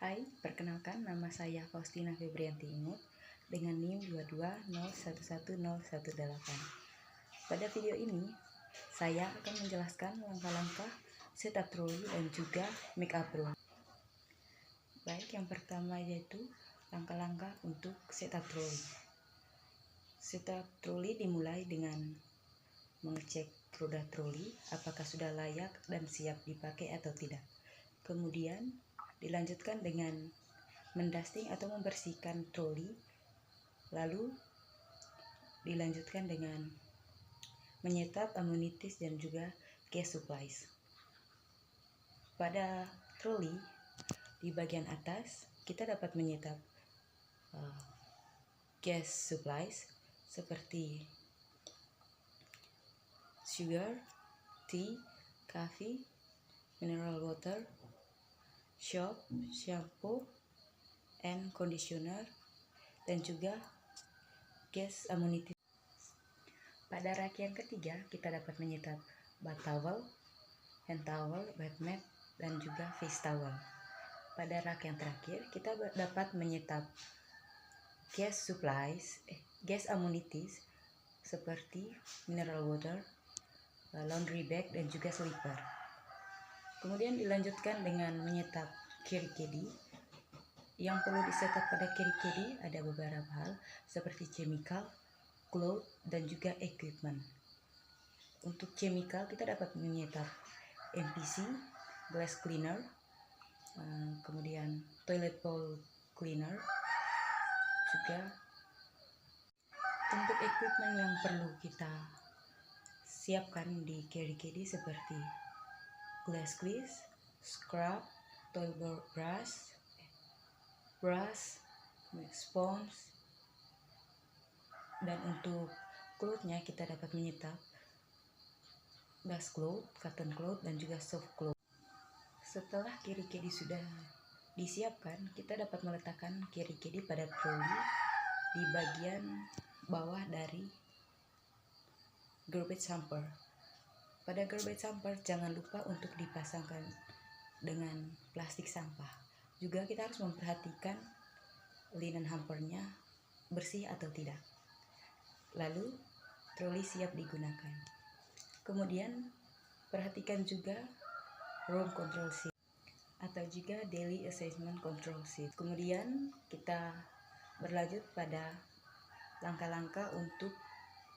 Hai, perkenalkan nama saya Faustina Febrianti Imut dengan NIM 220111018. Pada video ini, saya akan menjelaskan langkah-langkah setup troli dan juga make up room. Baik, yang pertama yaitu langkah-langkah untuk setup troli. Setup troli dimulai dengan mengecek roda troli apakah sudah layak dan siap dipakai atau tidak. Kemudian dilanjutkan dengan mendusting atau membersihkan troli, lalu dilanjutkan dengan menyetap amenities dan juga gas supplies. Pada troli di bagian atas kita dapat menyetap gas supplies seperti sugar, tea, coffee, mineral water, soap, shampoo, and conditioner, dan juga gas amenities. Pada rak yang ketiga kita dapat menyetap bath towel, hand towel, bath mat, dan juga face towel. Pada rak yang terakhir kita dapat menyetap gas supplies, gas amenities seperti mineral water, laundry bag, dan juga slipper. Kemudian dilanjutkan dengan menyetap carry caddy. Yang perlu disetup pada carry caddy ada beberapa hal seperti chemical, cloth, dan juga equipment. Untuk chemical kita dapat menyetap MPC, glass cleaner, kemudian toilet bowl cleaner. Juga untuk equipment yang perlu kita siapkan di carry caddy seperti glass squeeze, scrub, toilet brush, sponge, dan untuk cloth-nya kita dapat menyetap dust cloth, cotton cloth, dan juga soft cloth. Setelah carry caddy sudah disiapkan, kita dapat meletakkan carry caddy pada troli di bagian bawah dari garbage hamper. Pada garbage hamper jangan lupa untuk dipasangkan dengan plastik sampah. Juga kita harus memperhatikan linen hampernya bersih atau tidak. Lalu troli siap digunakan. Kemudian perhatikan juga room control sheet atau juga daily assessment control sheet. Kemudian kita berlanjut pada langkah-langkah untuk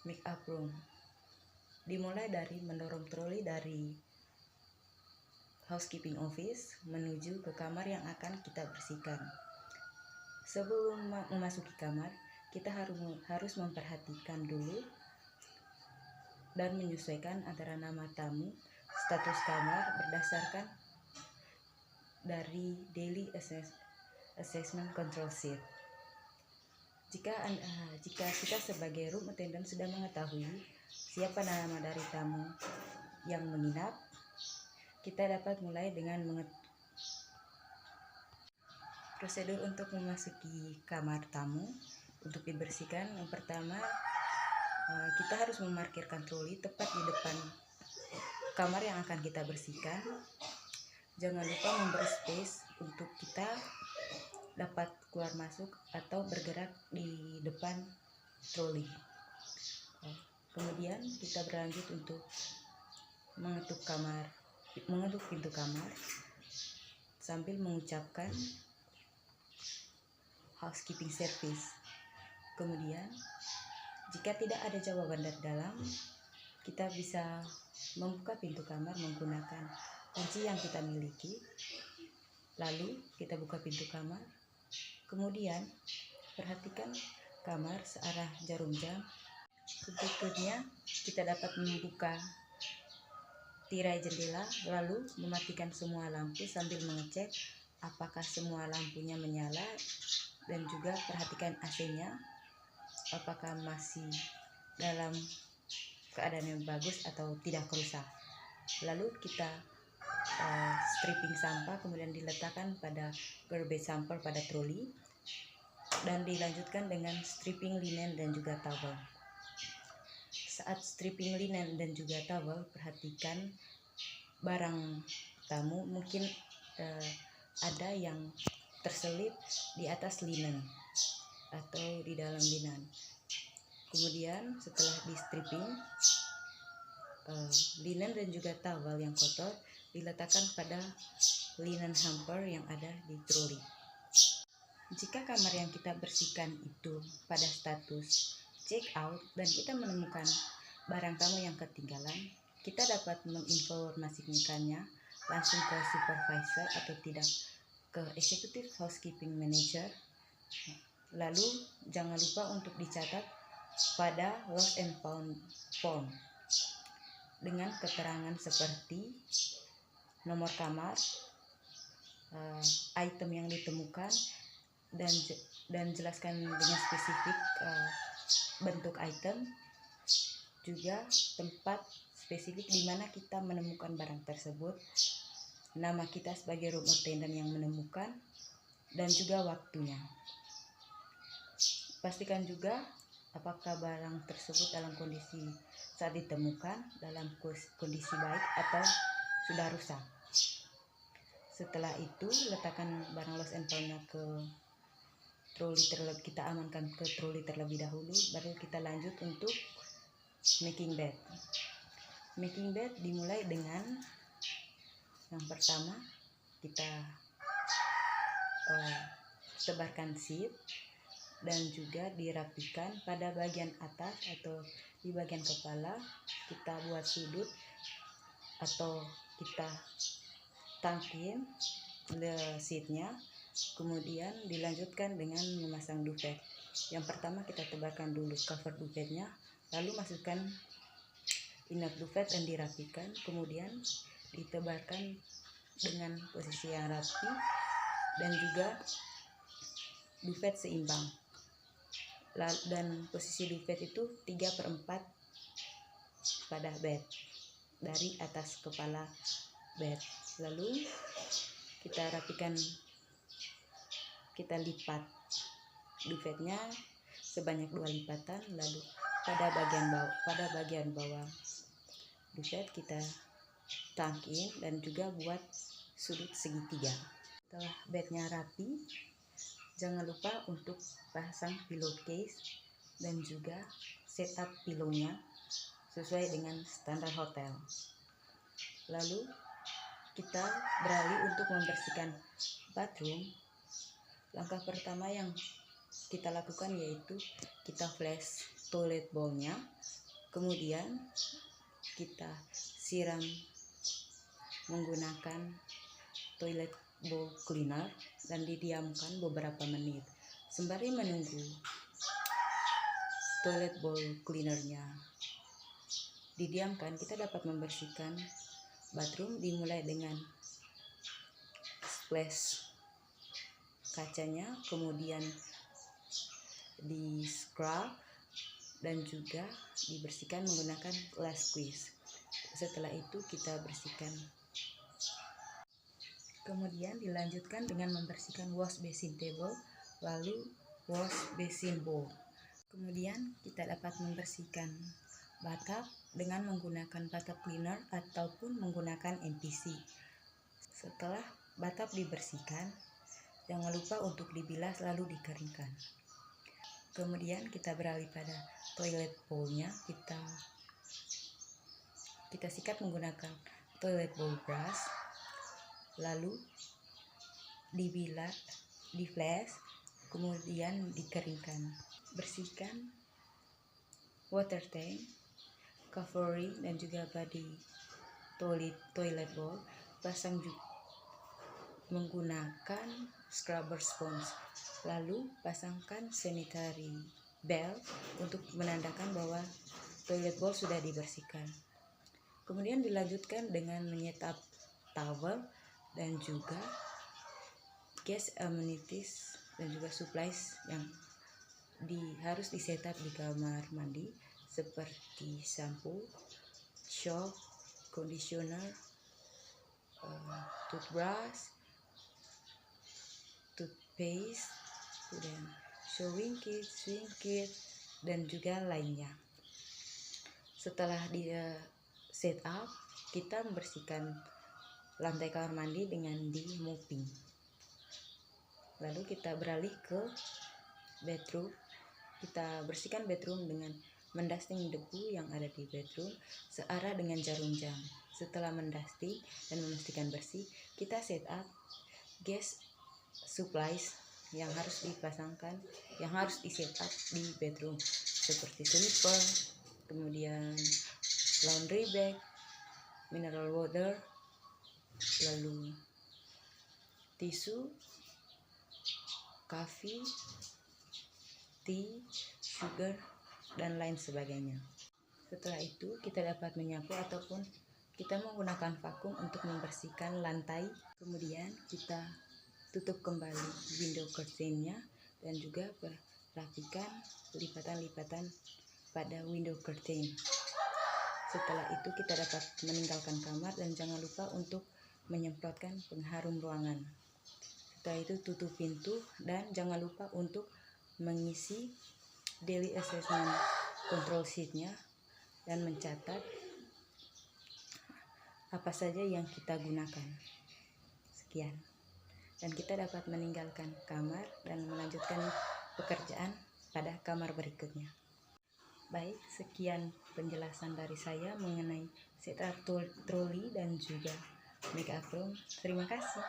make up room. Dimulai dari mendorong troli dari housekeeping office menuju ke kamar yang akan kita bersihkan. Sebelum memasuki kamar, kita harus memperhatikan dulu dan menyesuaikan antara nama tamu, status kamar berdasarkan dari daily assessment control sheet. Jika kita sebagai room attendant sudah mengetahui siapa nama dari tamu yang menginap, kita dapat mulai dengan prosedur untuk memasuki kamar tamu. Untuk dibersihkan, yang pertama kita harus memarkirkan troli tepat di depan kamar yang akan kita bersihkan. Jangan lupa memberi space untuk kita dapat keluar masuk atau bergerak di depan troli. Kemudian kita berlanjut untuk mengetuk pintu kamar sambil mengucapkan housekeeping service. Kemudian jika tidak ada jawaban dari dalam, kita bisa membuka pintu kamar menggunakan kunci yang kita miliki. Lalu kita buka pintu kamar. Kemudian perhatikan kamar searah jarum jam. Berikutnya kita dapat membuka tirai jendela, lalu mematikan semua lampu sambil mengecek apakah semua lampunya menyala, dan juga perhatikan AC-nya apakah masih dalam keadaan yang bagus atau tidak rusak. Lalu kita stripping sampah, kemudian diletakkan pada garbage hamper pada troli, dan dilanjutkan dengan stripping linen dan juga towel. Saat stripping linen dan juga towel, perhatikan barang tamu mungkin ada yang terselip di atas linen atau di dalam linen. Kemudian setelah di stripping, linen dan juga towel yang kotor diletakkan pada linen hamper yang ada di troli. Jika kamar yang kita bersihkan itu pada status check out dan kita menemukan barang tamu yang ketinggalan, kita dapat menginformasikannya langsung ke supervisor atau tidak ke executive housekeeping manager. Lalu jangan lupa untuk dicatat pada lost and found form dengan keterangan seperti nomor kamar, item yang ditemukan, dan jelaskan dengan spesifik bentuk item, juga tempat spesifik di mana kita menemukan barang tersebut, nama kita sebagai room attendant yang menemukan, dan juga waktunya. Pastikan juga apakah barang tersebut dalam kondisi saat ditemukan dalam kondisi baik atau sudah rusak. Setelah itu letakkan barang lost and found-nya ke troli terlebih, kita amankan ke troli terlebih dahulu, baru kita lanjut untuk making bed. Making bed dimulai dengan yang pertama kita tebarkan sheet dan juga dirapikan pada bagian atas atau di bagian kepala. Kita buat sudut atau kita tangkin sheetnya. Kemudian dilanjutkan dengan memasang duvet. Yang pertama kita tebarkan dulu cover duvetnya, lalu masukkan inner duvet dan dirapikan. Kemudian ditebarkan dengan posisi yang rapi dan juga duvet seimbang. Dan posisi duvet itu 3/4 pada bed dari atas kepala bed. Lalu kita rapikan, kita lipat duvetnya sebanyak 2 lipatan. Lalu pada bagian bawah duvet kita tangkin dan juga buat sudut segitiga. Setelah bednya rapi, jangan lupa untuk pasang pillowcase dan juga setup pillownya sesuai dengan standar hotel. Lalu kita beralih untuk membersihkan bathroom. Langkah pertama yang kita lakukan yaitu kita flush toilet bowl-nya. Kemudian kita siram menggunakan toilet bowl cleaner dan didiamkan beberapa menit. Sembari menunggu toilet bowl cleanernya didiamkan, kita dapat membersihkan bathroom dimulai dengan splash kacanya, kemudian di scrub dan juga dibersihkan menggunakan last squeeze. Setelah itu kita bersihkan. Kemudian dilanjutkan dengan membersihkan wash basin table, lalu wash basin bowl. Kemudian kita dapat membersihkan bathtub dengan menggunakan bathtub cleaner ataupun menggunakan MPC. Setelah bathtub dibersihkan, jangan lupa untuk dibilas lalu dikeringkan. Kemudian kita beralih pada toilet bowl-nya. Kita sikat menggunakan toilet bowl brush, lalu dibilas, di-flash, kemudian dikeringkan. Bersihkan water tank, covering dan juga body toilet bowl. Pasang juga menggunakan scrubber sponge. Lalu pasangkan sanitary belt untuk menandakan bahwa toilet bowl sudah dibersihkan. Kemudian dilanjutkan dengan menyetap towel dan juga gas amenities dan juga supplies yang harus disetup di kamar mandi seperti shampoo, soap, conditioner, toothbrush, toothpaste, dan showing kit, swim kit, dan juga lainnya. Setelah di setup, kita membersihkan lantai kamar mandi dengan di mopping. Lalu kita beralih ke bedroom. Kita bersihkan bedroom dengan mendusting debu yang ada di bedroom searah dengan jarum jam. Setelah mendusting dan memastikan bersih, kita set up gas supplies yang harus dipasangkan, yang harus di set up di bedroom, seperti sweeper, kemudian laundry bag, mineral water, lalu tisu, coffee, tea, sugar, dan lain sebagainya. Setelah itu kita dapat menyapu ataupun kita menggunakan vakum untuk membersihkan lantai. Kemudian kita tutup kembali window curtain-nya dan juga perhatikan lipatan-lipatan pada window curtain. Setelah itu kita dapat meninggalkan kamar dan jangan lupa untuk menyemprotkan pengharum ruangan. Setelah itu tutup pintu dan jangan lupa untuk mengisi daily assessment control sheet-nya dan mencatat apa saja yang kita gunakan. Sekian. Dan kita dapat meninggalkan kamar dan melanjutkan pekerjaan pada kamar berikutnya. Baik, sekian penjelasan dari saya mengenai setup troli dan juga make up room. Terima kasih.